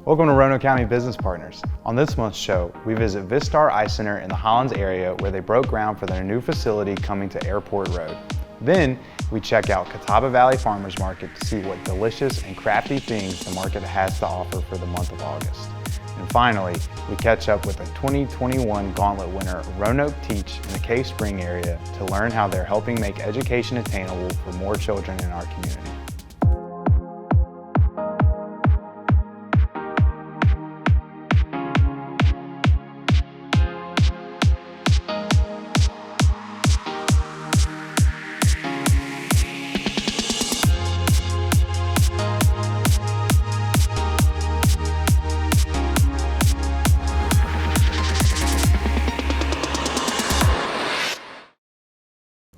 Welcome to Roanoke County Business Partners. On this month's show, we visit Vistar Eye Center in the Hollins area where they broke ground for their new facility coming to Airport Road. Then, we check out Catawba Valley Farmers Market to see what delicious and crafty things the market has to offer for the month of August. And finally, we catch up with the 2021 Gauntlet winner, Roanoke Teach in the Cave Spring area to learn how they're helping make education attainable for more children in our community.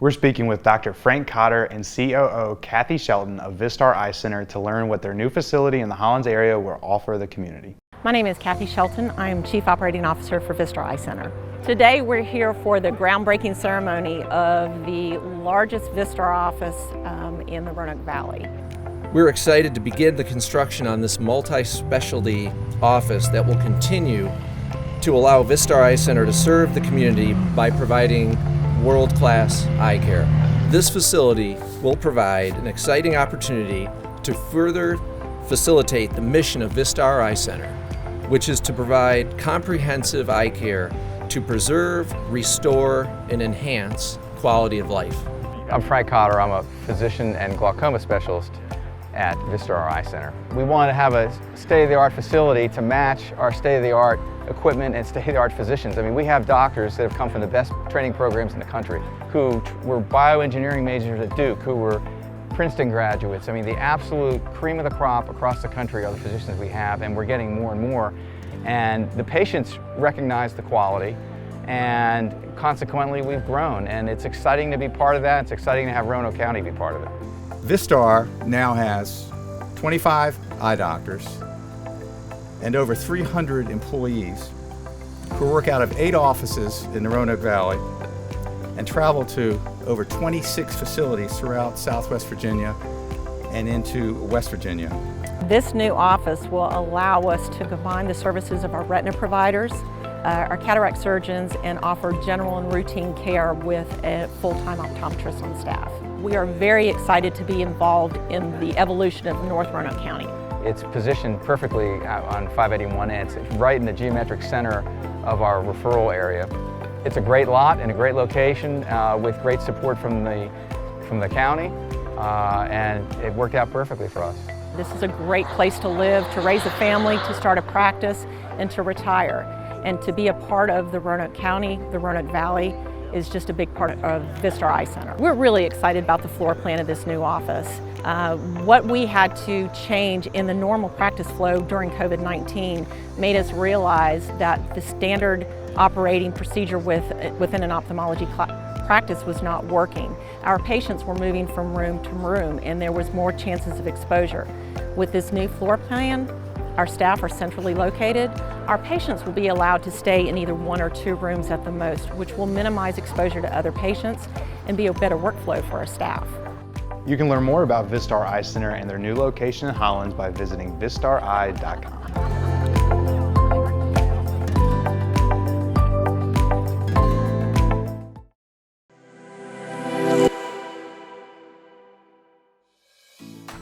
We're speaking with Dr. Frank Cotter and COO Kathy Shelton of Vistar Eye Center to learn what their new facility in the Hollins area will offer the community. My name is Kathy Shelton. I'm Chief Operating Officer for Vistar Eye Center. Today we're here for the groundbreaking ceremony of the largest Vistar office in the Roanoke Valley. We're excited to begin the construction on this multi-specialty office that will continue to allow Vistar Eye Center to serve the community by providing world-class eye care. This facility will provide an exciting opportunity to further facilitate the mission of Vistar Eye Center, which is to provide comprehensive eye care to preserve, restore, and enhance quality of life. I'm Frank Cotter. I'm a physician and glaucoma specialist at Vistar Eye Center. We want to have a state-of-the-art facility to match our state-of-the-art equipment and state-of-the-art physicians. I mean, we have doctors that have come from the best training programs in the country, who were bioengineering majors at Duke, who were Princeton graduates. I mean, the absolute cream of the crop across the country are the physicians we have, and we're getting more and more. And the patients recognize the quality, and consequently we've grown. And it's exciting to be part of that. It's exciting to have Roanoke County be part of it. Vistar now has 25 eye doctors and over 300 employees who work out of 8 offices in the Roanoke Valley and travel to over 26 facilities throughout Southwest Virginia and into West Virginia. This new office will allow us to combine the services of our retina providers, our cataract surgeons, and offer general and routine care with a full-time optometrist on staff. We are very excited to be involved in the evolution of North Roanoke County. It's positioned perfectly on 581, and it's right in the geometric center of our referral area. It's a great lot and a great location with great support from the county, and it worked out perfectly for us. This is a great place to live, to raise a family, to start a practice, and to retire. And to be a part of the Roanoke County, the Roanoke Valley, is just a big part of Vistar Eye Center. We're really excited about the floor plan of this new office. What we had to change in the normal practice flow during COVID-19 made us realize that the standard operating procedure within an ophthalmology practice was not working. Our patients were moving from room to room, and there was more chances of exposure. With this new floor plan, our staff are centrally located. Our patients will be allowed to stay in either 1 or 2 rooms at the most, which will minimize exposure to other patients and be a better workflow for our staff. You can learn more about Vistar Eye Center and their new location in Hollins by visiting vistareye.com.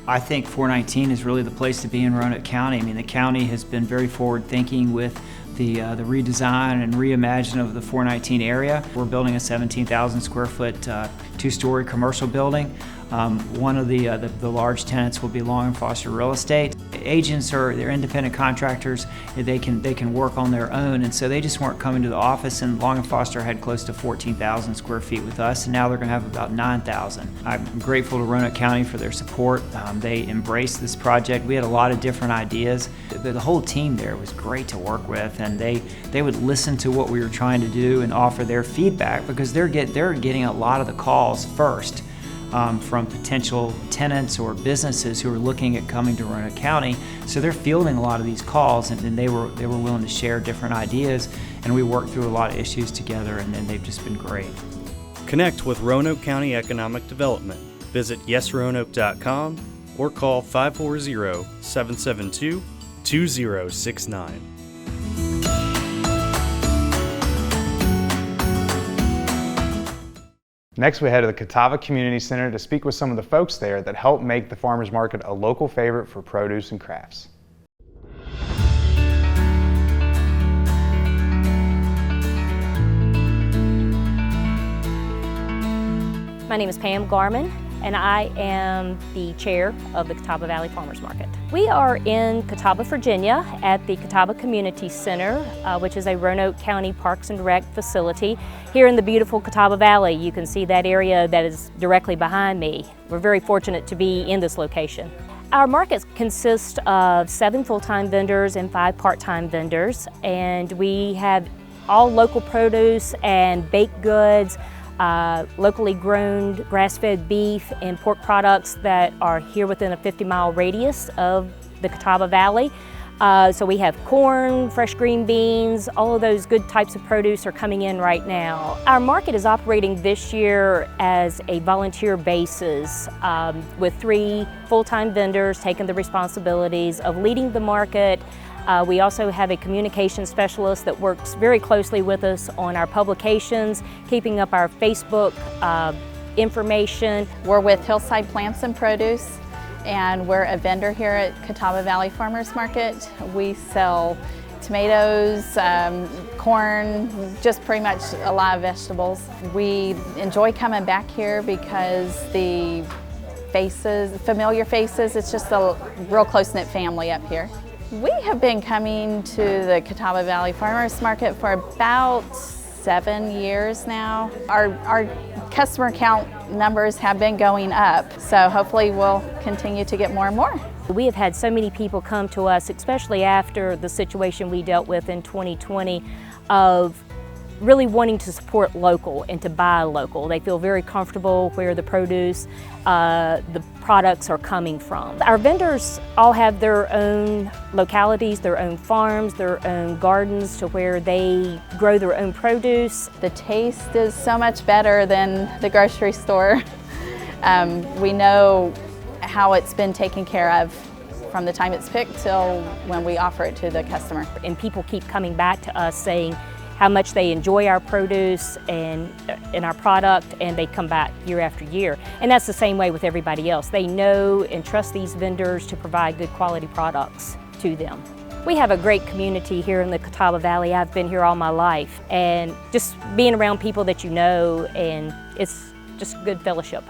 I think 419 is really the place to be in Roanoke County. I mean, the county has been very forward-thinking with the redesign and reimagine of the 419 area. We're building a 17,000 square foot 2-story commercial building. One of the large tenants will be Long & Foster Real Estate. Agents they're independent contractors. They can work on their own, and so they just weren't coming to the office. And Long & Foster had close to 14,000 square feet with us, and now they're going to have about 9,000. I'm grateful to Roanoke County for their support. They embraced this project. We had a lot of different ideas. The whole team there was great to work with, and they would listen to what we were trying to do and offer their feedback, because they're getting a lot of the calls first. From potential tenants or businesses who are looking at coming to Roanoke County. So they're fielding a lot of these calls, and they were willing to share different ideas, and we worked through a lot of issues together, and they've just been great. Connect with Roanoke County Economic Development. Visit yesroanoke.com or call 540-772-2725. 2069. Next, we head to the Catawba Community Center to speak with some of the folks there that help make the farmers market a local favorite for produce and crafts. My name is Pam Garman, and I am the chair of the Catawba Valley Farmers Market. We are in Catawba, Virginia at the Catawba Community Center, which is a Roanoke County Parks and Rec facility. Here in the beautiful Catawba Valley, you can see that area that is directly behind me. We're very fortunate to be in this location. Our market consists of 7 full-time vendors and 5 part-time vendors, and we have all local produce and baked goods, locally grown grass-fed beef and pork products that are here within a 50-mile radius of the Catawba Valley. So we have corn, fresh green beans, all of those good types of produce are coming in right now. Our market is operating this year as a volunteer basis with 3 full-time vendors taking the responsibilities of leading the market. We also have a communication specialist that works very closely with us on our publications, keeping up our Facebook information. We're with Hillside Plants and Produce, and we're a vendor here at Catawba Valley Farmers Market. We sell tomatoes, corn, just pretty much a lot of vegetables. We enjoy coming back here because the faces, familiar faces, it's just a real close-knit family up here. We have been coming to the Catawba Valley Farmers Market for about 7 years now. Our customer count numbers have been going up, so hopefully we'll continue to get more and more. We have had so many people come to us, especially after the situation we dealt with in 2020, of really wanting to support local and to buy local. They feel very comfortable where the produce, the products are coming from. Our vendors all have their own localities, their own farms, their own gardens to where they grow their own produce. The taste is so much better than the grocery store. We know how it's been taken care of from the time it's picked till when we offer it to the customer. And people keep coming back to us saying how much they enjoy our produce and our product, and they come back year after year. And that's the same way with everybody else. They know and trust these vendors to provide good quality products to them. We have a great community here in the Catawba Valley. I've been here all my life, and just being around people that you know, and it's just good fellowship.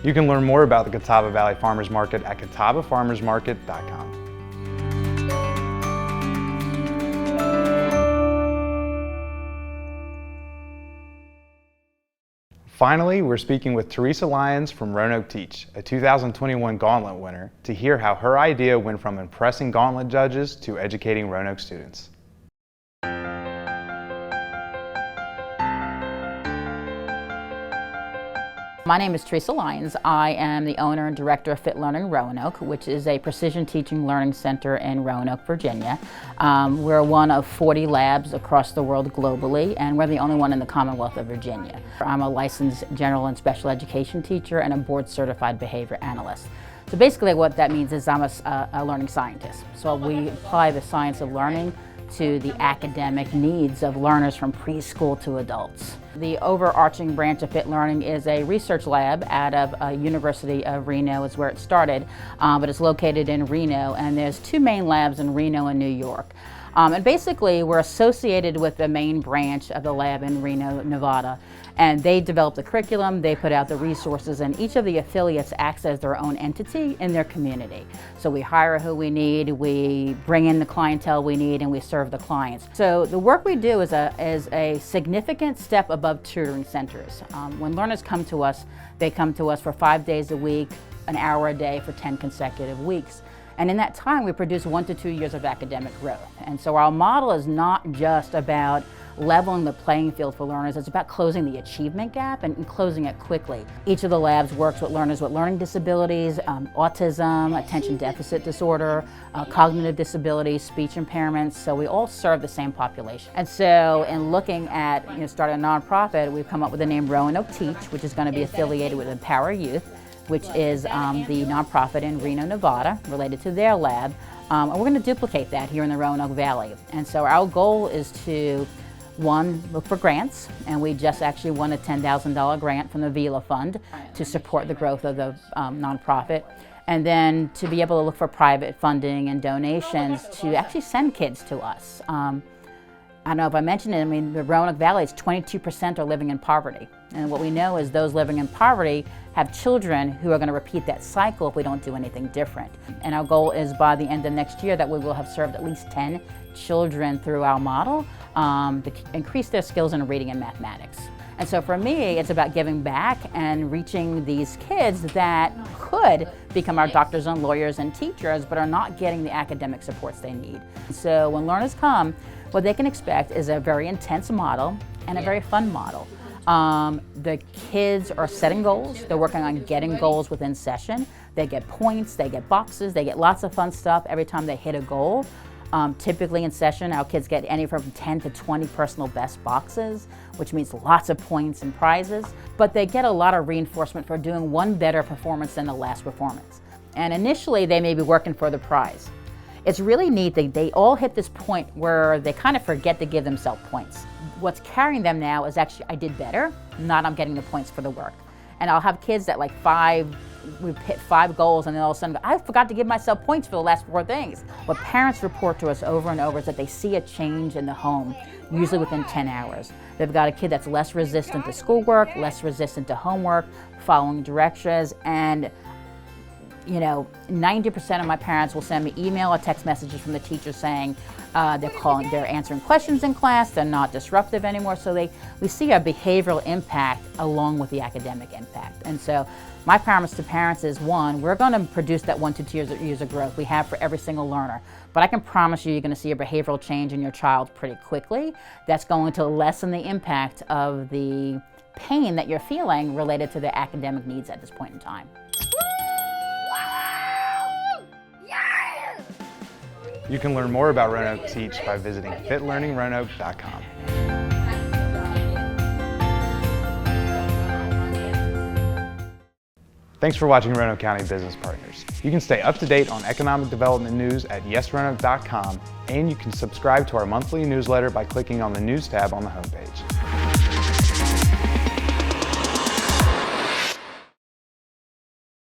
You can learn more about the Catawba Valley Farmers Market at catawbafarmersmarket.com. Finally, we're speaking with Teresa Lyons from Roanoke Teach, a 2021 Gauntlet winner, to hear how her idea went from impressing Gauntlet judges to educating Roanoke students. My name is Teresa Lyons. I am the owner and director of Fit Learning Roanoke, which is a precision teaching learning center in Roanoke, Virginia. We're one of 40 labs across the world globally, and we're the only one in the Commonwealth of Virginia. I'm a licensed general and special education teacher and a board certified behavior analyst. So basically what that means is I'm a learning scientist. So we apply the science of learning to the academic needs of learners from preschool to adults. The overarching branch of Fit Learning is a research lab out of University of Reno is where it started, but it's located in Reno, and there's 2 main labs in Reno and New York. And basically we're associated with the main branch of the lab in Reno, Nevada, and they develop the curriculum, they put out the resources, and each of the affiliates acts as their own entity in their community. So we hire who we need, we bring in the clientele we need, and we serve the clients. So the work we do is a significant step above tutoring centers. When learners come to us, they come to us for 5 days a week, an hour a day for 10 consecutive weeks. And in that time, we produce 1 to 2 years of academic growth. And so our model is not just about leveling the playing field for learners, it's about closing the achievement gap and closing it quickly. Each of the labs works with learners with learning disabilities, autism, attention deficit disorder, cognitive disabilities, speech impairments, so we all serve the same population. And so in looking at starting a nonprofit, we've come up with the name Roanoke Teach, which is going to be affiliated with Empower Youth, which is the nonprofit in Reno, Nevada, related to their lab. And we're going to duplicate that here in the Roanoke Valley. And so our goal is to, one, look for grants, and we just actually won a $10,000 grant from the VILA Fund to support the growth of the nonprofit. And then to be able to look for private funding and donations to actually send kids to us. I don't know if I mentioned it, I mean, the Roanoke Valley, it's 22% are living in poverty. And what we know is those living in poverty have children who are going to repeat that cycle if we don't do anything different. And our goal is by the end of next year that we will have served at least 10 children through our model to increase their skills in reading and mathematics. And so for me, it's about giving back and reaching these kids that could become our doctors and lawyers and teachers, but are not getting the academic supports they need. So when learners come, what they can expect is a very intense model and a very fun model. The kids are setting goals, they're working on getting goals within session. They get points, they get boxes, they get lots of fun stuff every time they hit a goal. Typically in session, our kids get anywhere from 10 to 20 personal best boxes, which means lots of points and prizes, but they get a lot of reinforcement for doing one better performance than the last performance. And initially, they may be working for the prize. It's really neat that they all hit this point where they kind of forget to give themselves points. What's carrying them now is actually, I did better, not I'm getting the points for the work. And I'll have kids that we've hit 5 goals and then all of a sudden go, I forgot to give myself points for the last 4 things. What parents report to us over and over is that they see a change in the home, usually within 10 hours. They've got a kid that's less resistant to schoolwork, less resistant to homework, following directions, and 90% of my parents will send me email or text messages from the teachers saying they're answering questions in class, they're not disruptive anymore. So we see a behavioral impact along with the academic impact. And so my promise to parents is, one, we're going to produce that 1 to 2 years of growth we have for every single learner. But I can promise you're going to see a behavioral change in your child pretty quickly. That's going to lessen the impact of the pain that you're feeling related to their academic needs at this point in time. You can learn more about Roanoke Teach by visiting fitlearningroanoke.com. Thanks for watching Roanoke County Business Partners. You can stay up to date on economic development news at yesroanoke.com, and you can subscribe to our monthly newsletter by clicking on the News tab on the homepage.